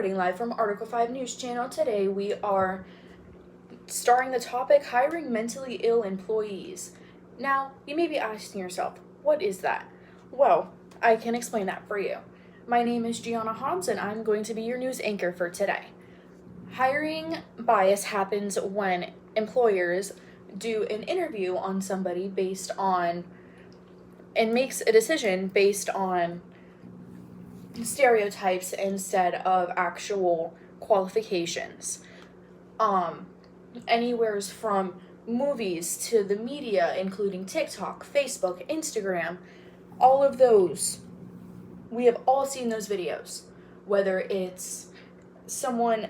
Reporting live from Article 5 News Channel. Today we are starring the topic hiring mentally ill employees. Now, you may be asking yourself, what is that? Well, I can explain that for you. My name is Gianna Hobbs and I'm going to be your news anchor for today. Hiring bias happens when employers do an interview on somebody and makes a decision based on stereotypes instead of actual qualifications. Anywhere's from movies to the media, including TikTok, Facebook, Instagram, all of those. We have all seen those videos, whether it's someone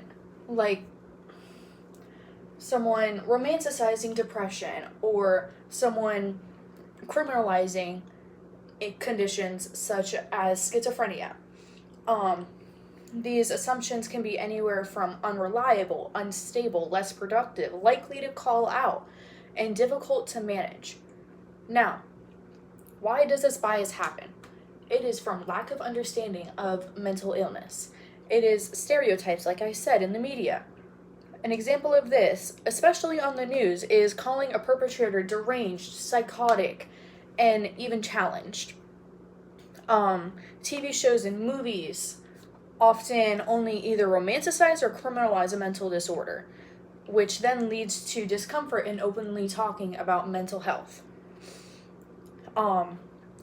romanticizing depression or someone criminalizing conditions such as schizophrenia. These assumptions can be anywhere from unreliable, unstable, less productive, likely to call out, and difficult to manage. Now, why does this bias happen? It is from lack of understanding of mental illness. It is stereotypes, like I said, in the media. An example of this, especially on the news, is calling a perpetrator deranged, psychotic, and even challenged. TV shows and movies often only either romanticize or criminalize a mental disorder, which then leads to discomfort in openly talking about mental health.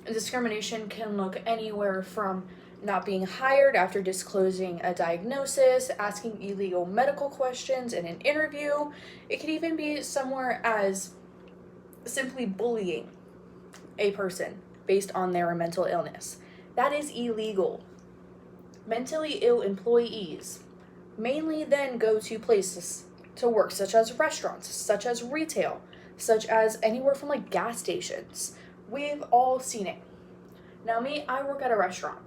Discrimination can look anywhere from not being hired after disclosing a diagnosis, asking illegal medical questions in an interview. It could even be somewhere as simply bullying a person based on their mental illness. That is illegal. Mentally ill employees mainly then go to places to work, such as restaurants, such as retail, such as anywhere from gas stations. We've all seen it. Now me, I work at a restaurant.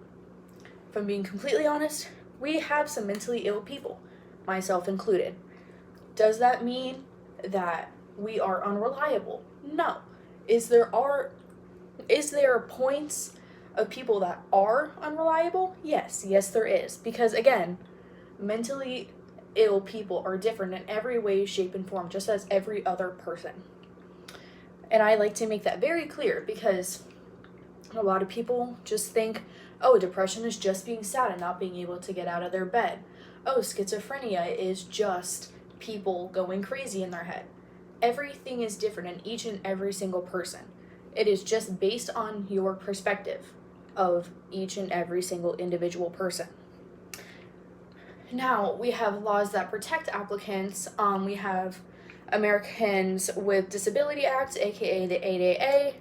If I'm being completely honest, we have some mentally ill people, myself included. Does that mean that we are unreliable? No. Is there points of people that are unreliable? Yes, there is. Because again, mentally ill people are different in every way, shape, and form, just as every other person. And I like to make that very clear because a lot of people just think, oh, depression is just being sad and not being able to get out of their bed. Oh, schizophrenia is just people going crazy in their head. Everything is different in each and every single person. It is just based on your perspective of each and every single individual person. Now, we have laws that protect applicants. We have Americans with Disability Act, aka the ADA,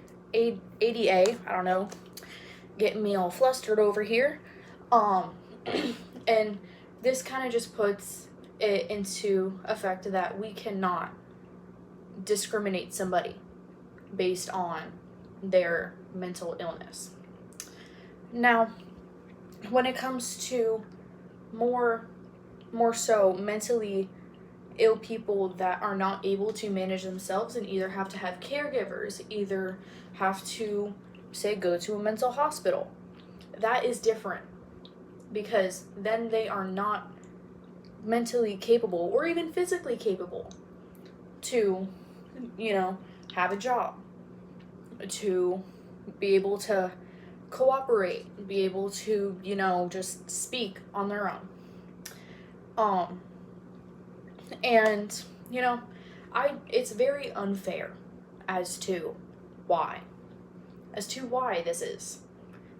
I don't know, getting me all flustered over here. And this kind of just puts it into effect that we cannot discriminate somebody based on their mental illness. Now, when it comes to more so mentally ill people that are not able to manage themselves and either have to have caregivers, either have to, say, go to a mental hospital, that is different because then they are not mentally capable or even physically capable to, have a job, to be able to cooperate, be able to, just speak on their own. And, it's very unfair as to why this is.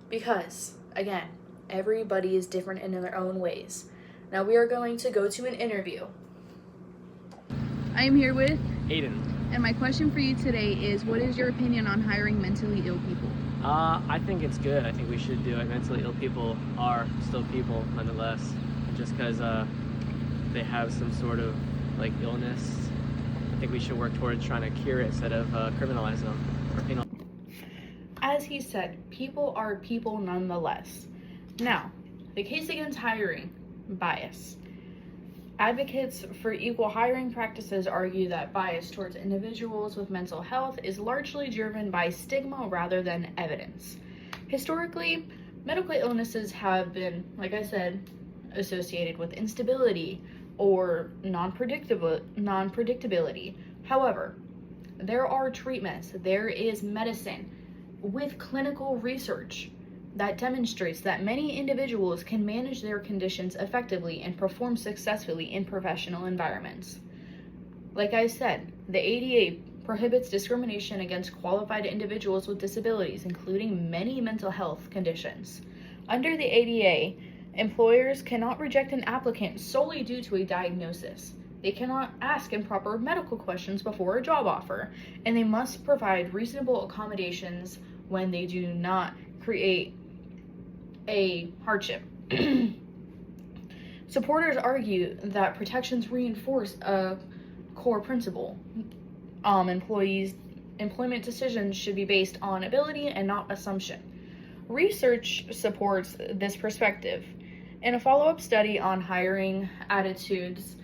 Because, again, everybody is different in their own ways. Now we are going to go to an interview. I am here with Aiden. And my question for you today is, what is your opinion on hiring mentally ill people? I think it's good. I think we should do it. Mentally ill people are still people nonetheless. And just because they have some sort of illness, I think we should work towards trying to cure it instead of criminalize them or penalize. As he said, people are people nonetheless. Now, the case against hiring bias. Advocates for equal hiring practices argue that bias towards individuals with mental health is largely driven by stigma rather than evidence. Historically, medical illnesses have been, like I said, associated with instability or non-predictability. However, there are treatments, there is medicine with clinical research that demonstrates that many individuals can manage their conditions effectively and perform successfully in professional environments. Like I said, the ADA prohibits discrimination against qualified individuals with disabilities, including many mental health conditions. Under the ADA, employers cannot reject an applicant solely due to a diagnosis. They cannot ask improper medical questions before a job offer, and they must provide reasonable accommodations when they do not create a hardship. Supporters argue that protections reinforce a core principle. Employment decisions should be based on ability and not assumption. Research supports this perspective. In a follow-up study on hiring attitudes,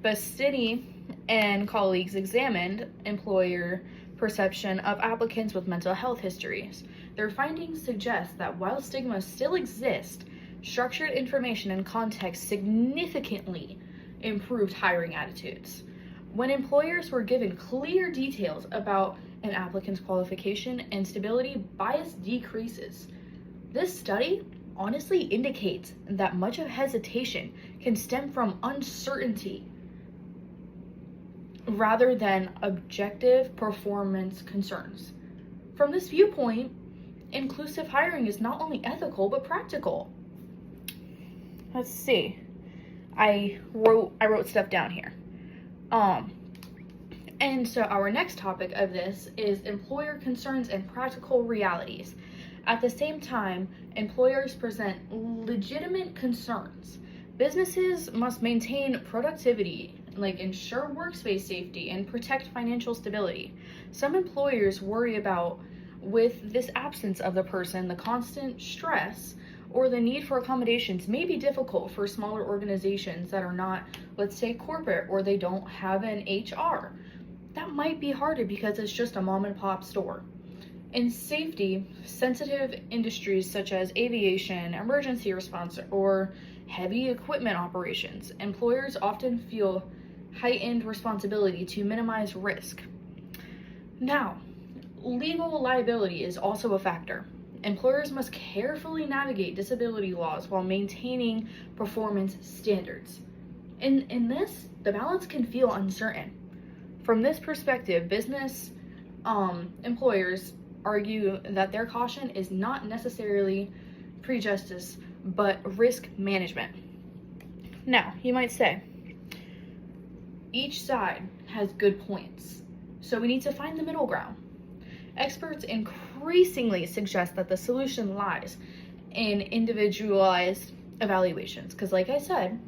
Bastini and colleagues examined employer perception of applicants with mental health histories. Their findings suggest that while stigma still exists, structured information and context significantly improved hiring attitudes. When employers were given clear details about an applicant's qualification and stability, bias decreases. This study honestly indicates that much of hesitation can stem from uncertainty rather than objective performance concerns. From this viewpoint, inclusive hiring is not only ethical but practical. Let's see. I wrote stuff down here. And so our next topic of this is employer concerns and practical realities. At the same time, employers present legitimate concerns. Businesses must maintain productivity, like ensure workspace safety and protect financial stability. Some employers worry about, with this absence of the person, the constant stress or the need for accommodations may be difficult for smaller organizations that are not, let's say, corporate, or they don't have an HR. That might be harder because it's just a mom and pop store. In safety, sensitive industries such as aviation, emergency response, or heavy equipment operations, employers often feel heightened responsibility to minimize risk. Now, legal liability is also a factor. Employers must carefully navigate disability laws while maintaining performance standards. In this, the balance can feel uncertain. From this perspective, business employers argue that their caution is not necessarily prejudice, but risk management. Now, you might say, each side has good points, so we need to find the middle ground. Experts increasingly suggest that the solution lies in individualized evaluations, because like I said,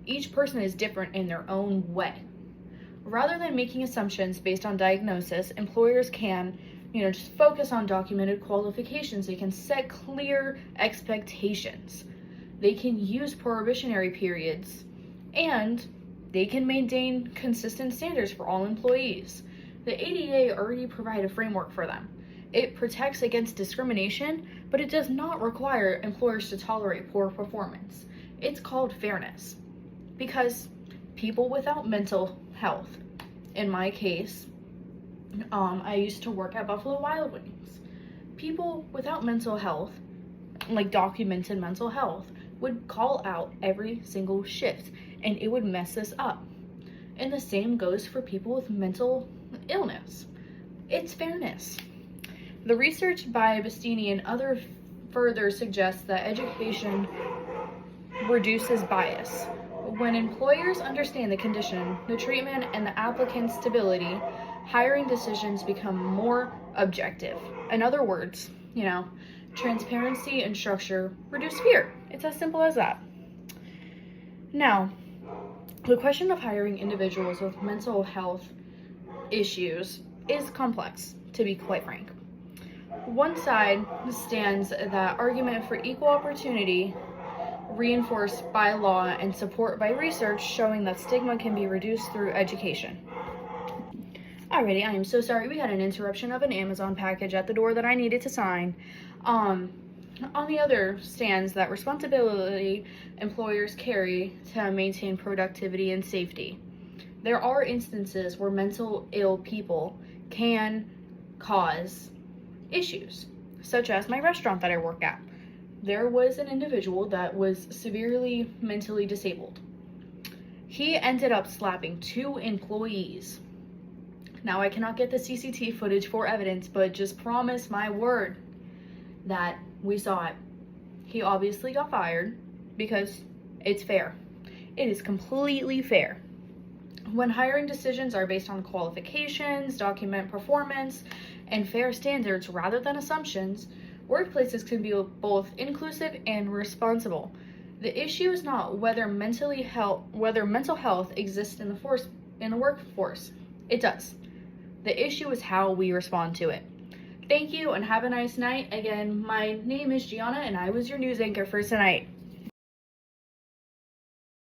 each person is different in their own way. Rather than making assumptions based on diagnosis, employers can, just focus on documented qualifications. They can set clear expectations. They can use probationary periods, and they can maintain consistent standards for all employees. The ADA already provides a framework for them. It protects against discrimination, but it does not require employers to tolerate poor performance. It's called fairness. Because people without mental health, in my case, I used to work at Buffalo Wild Wings. People without mental health, like documented mental health, would call out every single shift, and it would mess us up. And the same goes for people with mental illness. It's fairness. The research by Bastini and others further suggests that education reduces bias. When employers understand the condition, the treatment, and the applicant's stability, hiring decisions become more objective. In other words, transparency and structure reduce fear. It's as simple as that. Now, the question of hiring individuals with mental health issues is complex, to be quite frank. One side stands that argument for equal opportunity reinforced by law and support by research showing that stigma can be reduced through education. Alrighty, I am so sorry we had an interruption of an Amazon package at the door that I needed to sign. On the other stands that responsibility employers carry to maintain productivity and safety. There are instances where mental ill people can cause issues, such as my restaurant that I work at. There was an individual that was severely mentally disabled. He ended up slapping 2 employees. Now, I cannot get the CCTV footage for evidence, but just promise my word that we saw it. He obviously got fired because it's fair. It is completely fair. When hiring decisions are based on qualifications, document performance, and fair standards rather than assumptions, workplaces can be both inclusive and responsible. The issue is not whether mental health exists in the workforce. It does. The issue is how we respond to it. Thank you and have a nice night. Again, my name is Gianna and I was your news anchor for tonight.